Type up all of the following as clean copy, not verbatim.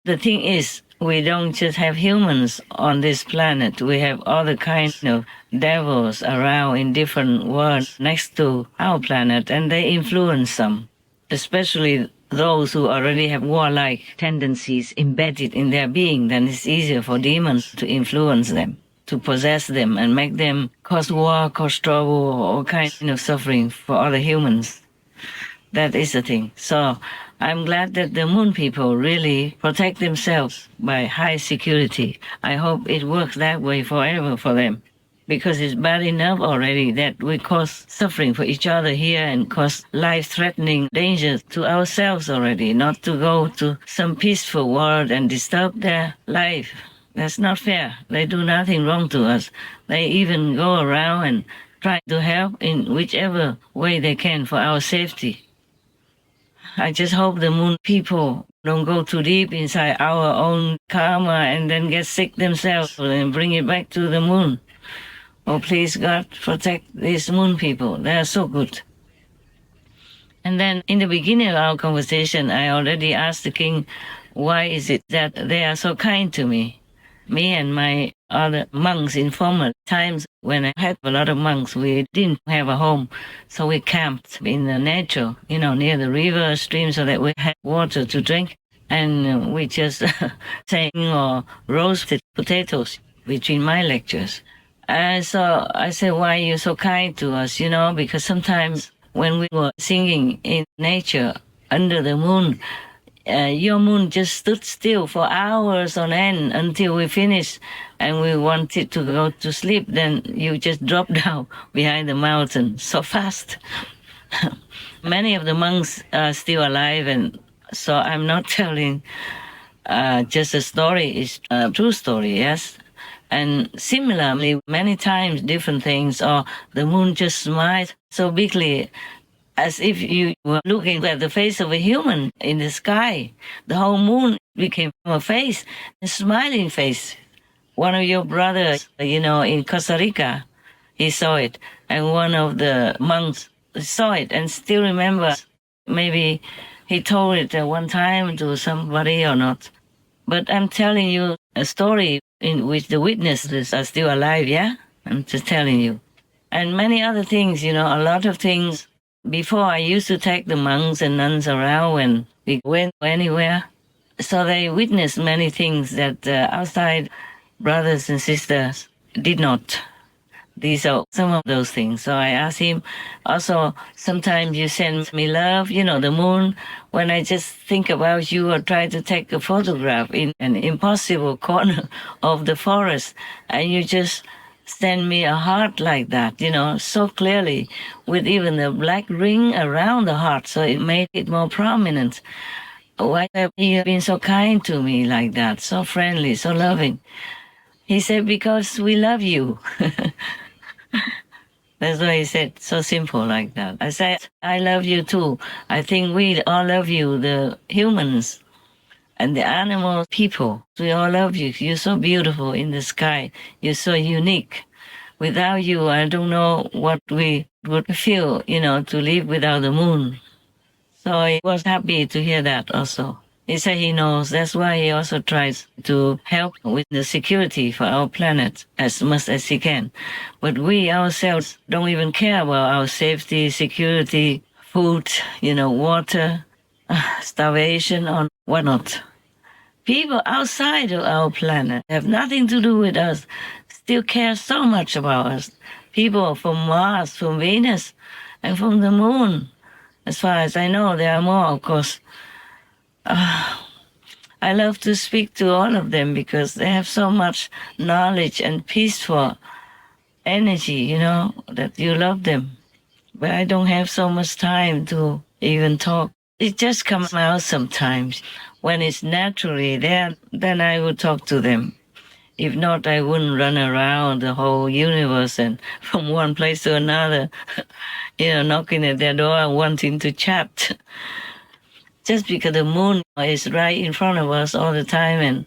The thing is, we don't just have humans on this planet. We have other kinds of devils around in different worlds next to our planet, and they influence some, especially those who already have warlike tendencies embedded in their being. Then it's easier for demons to influence them, to possess them, and make them cause war, cause trouble, or all kinds of suffering for other humans. That is the thing. So I'm glad that the moon people really protect themselves by high security. I hope it works that way forever for them. Because it's bad enough already that we cause suffering for each other here and cause life-threatening dangers to ourselves already, not to go to some peaceful world and disturb their life. That's not fair. They do nothing wrong to us. They even go around and try to help in whichever way they can for our safety. I just hope the moon people don't go too deep inside our own karma and then get sick themselves and bring it back to the moon. Oh, please, God, protect these moon people. They are so good. And then in the beginning of our conversation, I already asked the king, why is it that they are so kind to me? Me and my other monks in former times, when I had a lot of monks, we didn't have a home. So we camped in the nature, near the river, stream, so that we had water to drink. And we just sang or roasted potatoes between my lectures. And so I said, why are you so kind to us? Because sometimes when we were singing in nature under the moon, your moon just stood still for hours on end until we finished and we wanted to go to sleep. Then you just dropped down behind the mountain so fast. Many of the monks are still alive, and so I'm not telling just a story. It's a true story, yes. And similarly, many times different things, or the moon just smiled so bigly as if you were looking at the face of a human in the sky. The whole moon became a face, a smiling face. One of your brothers, in Costa Rica, he saw it. And one of the monks saw it and still remembers. Maybe he told it one time to somebody or not. But I'm telling you a story in which the witnesses are still alive, yeah? I'm just telling you. And many other things, a lot of things. Before, I used to take the monks and nuns around when we went anywhere. So they witnessed many things that outside brothers and sisters did not. These are some of those things. So I asked him, also, sometimes you send me love, the moon, when I just think about you or try to take a photograph in an impossible corner of the forest, and you just send me a heart like that, so clearly, with even a black ring around the heart, so it made it more prominent. Why have you been so kind to me like that, so friendly, so loving? He said, because we love you. That's why he said, so simple like that. I said, I love you too. I think we all love you, the humans and the animal people. We all love you. You're so beautiful in the sky. You're so unique. Without you, I don't know what we would feel, to live without the moon. So I was happy to hear that also. He said he knows. That's why he also tries to help with the security for our planet as much as he can. But we ourselves don't even care about our safety, security, food, water, starvation, or whatnot. People outside of our planet have nothing to do with us, still care so much about us. People from Mars, from Venus, and from the moon. As far as I know, there are more, of course. I love to speak to all of them because they have so much knowledge and peaceful energy, that you love them. But I don't have so much time to even talk. It just comes out sometimes. When it's naturally there, then I would talk to them. If not, I wouldn't run around the whole universe and from one place to another, knocking at their door and wanting to chat. Just because the moon is right in front of us all the time,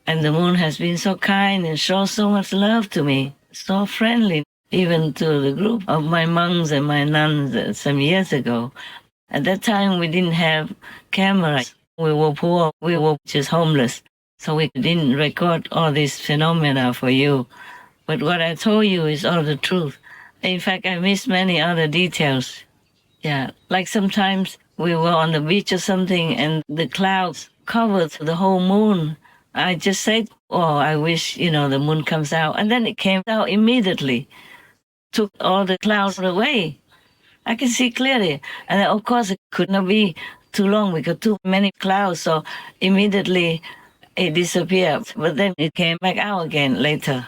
and the moon has been so kind and shows so much love to me, so friendly, even to the group of my monks and my nuns some years ago. At that time, we didn't have cameras. We were poor. We were just homeless. So we didn't record all these phenomena for you. But what I told you is all the truth. In fact, I missed many other details. Yeah, like sometimes we were on the beach or something and the clouds covered the whole moon. I just said, oh, I wish, the moon comes out. And then it came out immediately, took all the clouds away. I can see clearly. And of course, it could not be too long because too many clouds. So immediately it disappeared. But then it came back out again later.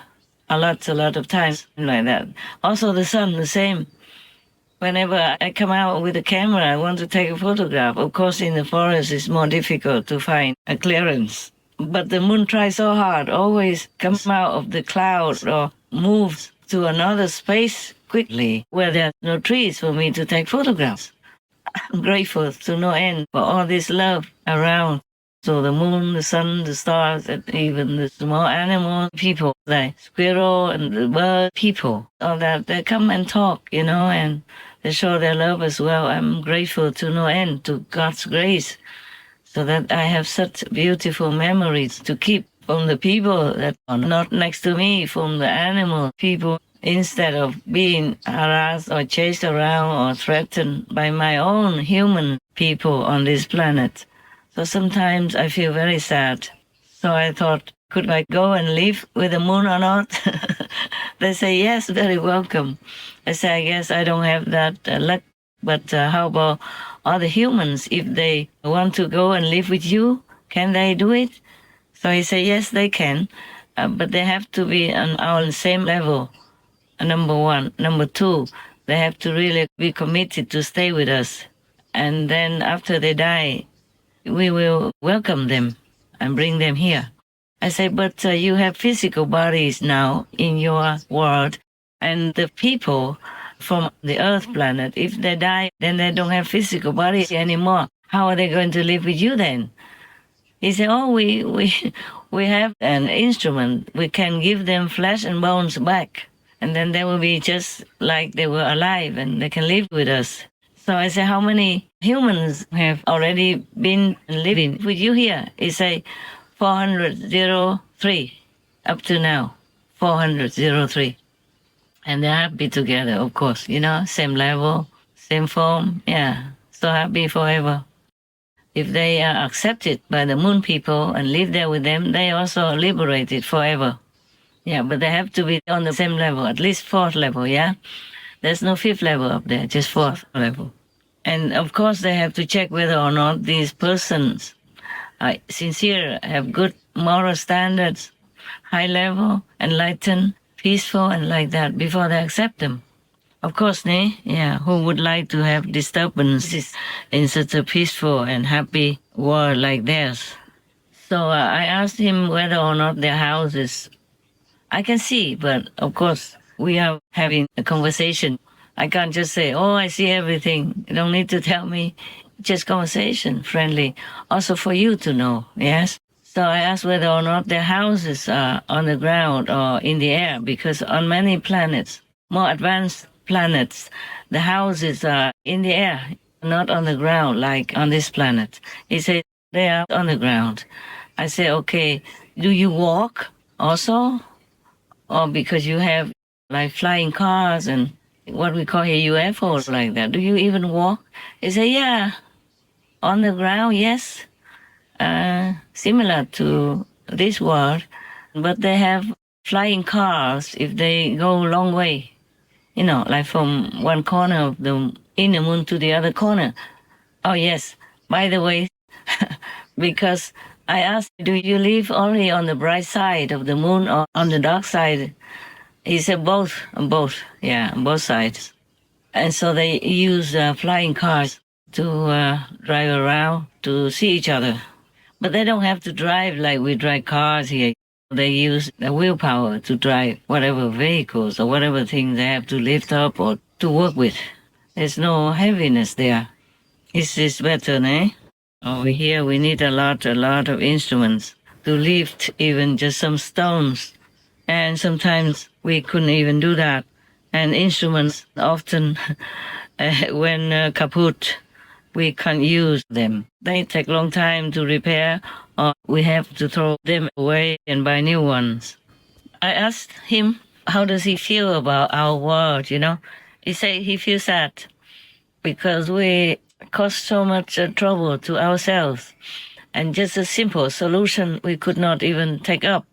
A lot of times like that. Also, the sun, the same. Whenever I come out with a camera, I want to take a photograph. Of course, in the forest, it's more difficult to find a clearance. But the moon tries so hard, always comes out of the cloud or moves to another space quickly where there are no trees for me to take photographs. I'm grateful to no end for all this love around. So the moon, the sun, the stars, and even the small animal people like squirrel and the bird people, all that, they come and talk, and they show their love as well. I'm grateful to no end to God's grace so that I have such beautiful memories to keep from the people that are not next to me, from the animal people, instead of being harassed or chased around or threatened by my own human people on this planet. So sometimes I feel very sad. So I thought, could I go and live with the moon or not? They say, yes, very welcome. I say, I guess I don't have that luck. But how about other humans? If they want to go and live with you, can they do it? So he said, yes, they can. But they have to be on our same level, number one. Number two, they have to really be committed to stay with us. And then after they die, we will welcome them and bring them here. I say, but you have physical bodies now in your world, and the people from the Earth planet, if they die, then they don't have physical bodies anymore. How are they going to live with you then? He said, oh, we have an instrument. We can give them flesh and bones back, and then they will be just like they were alive, and they can live with us. So I said, how many humans have already been living with you here? He said, 403 up to now, 403. And they're happy together, of course, same level, same form, yeah, so happy forever. If they are accepted by the moon people and live there with them, they also are liberated forever. Yeah, but they have to be on the same level, at least fourth level, yeah? There's no fifth level up there, just fourth level. And of course, they have to check whether or not these persons are sincere, have good moral standards, high level, enlightened, peaceful, and like that before they accept them. Of course, who would like to have disturbances in such a peaceful and happy world like theirs? So I asked him whether or not their houses, I can see, but of course, we are having a conversation. I can't just say, oh, I see everything. You don't need to tell me. Just conversation, friendly. Also for you to know, yes? So I asked whether or not their houses are on the ground or in the air, because on many planets, more advanced planets, the houses are in the air, not on the ground like on this planet. He said, they are on the ground. I said, okay, do you walk also? Or because you have like flying cars and what we call here UFOs like that. Do you even walk? He said, yeah, on the ground, yes. Similar to this world, but they have flying cars if they go a long way, like from one corner of the inner moon to the other corner. Oh, yes. By the way, because I asked, do you live only on the bright side of the moon or on the dark side? He said both, on both sides. And so they use flying cars to drive around to see each other. But they don't have to drive like we drive cars here. They use the willpower to drive whatever vehicles or whatever things they have to lift up or to work with. There's no heaviness there. It's better, eh? Over here we need a lot of instruments to lift even just some stones. And sometimes we couldn't even do that. And instruments often, when kaput, we can't use them. They take a long time to repair, or we have to throw them away and buy new ones. I asked him, how does he feel about our world, He said he feels sad because we cause so much trouble to ourselves. And just a simple solution we could not even take up.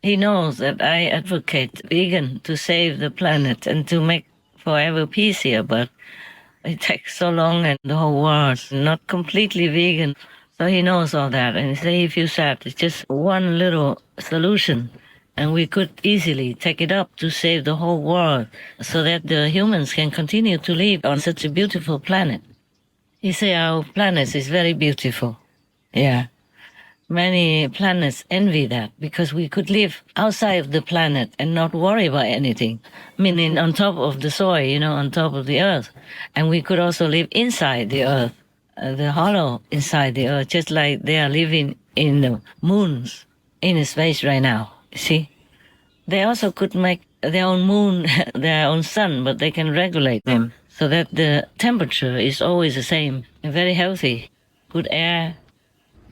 He knows that I advocate vegan to save the planet and to make forever peace here, but it takes so long and the whole world not completely vegan. So he knows all that and he says he feels sad. It's just one little solution and we could easily take it up to save the whole world so that the humans can continue to live on such a beautiful planet. He said our planet is very beautiful. Yeah. Many planets envy that because we could live outside of the planet and not worry about anything. Meaning on top of the soil, on top of the earth. And we could also live inside the earth, the hollow inside the earth, just like they are living in the moons in space right now. See? They also could make their own moon, their own sun, but they can regulate them so that the temperature is always the same, very healthy, good air.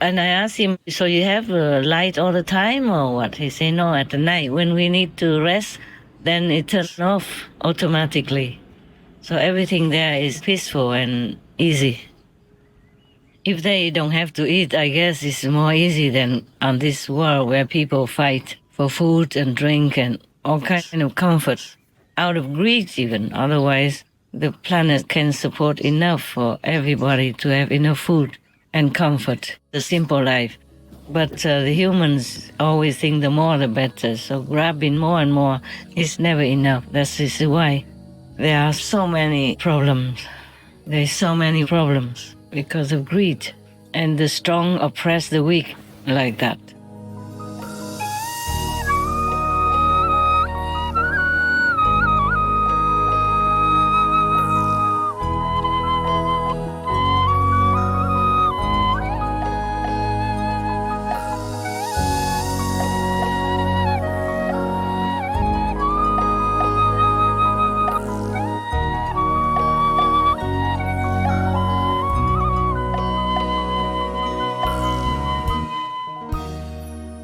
And I asked him, so you have light all the time or what? He said, no, at the night. When we need to rest, then it turns off automatically. So everything there is peaceful and easy. If they don't have to eat, I guess it's more easy than on this world where people fight for food and drink and all kinds of comforts, out of greed even. Otherwise, the planet can support enough for everybody to have enough food and comfort, the simple life. But the humans always think the more the better, so grabbing more and more is never enough. That's why there are so many problems. There's so many problems because of greed. And the strong oppress the weak like that.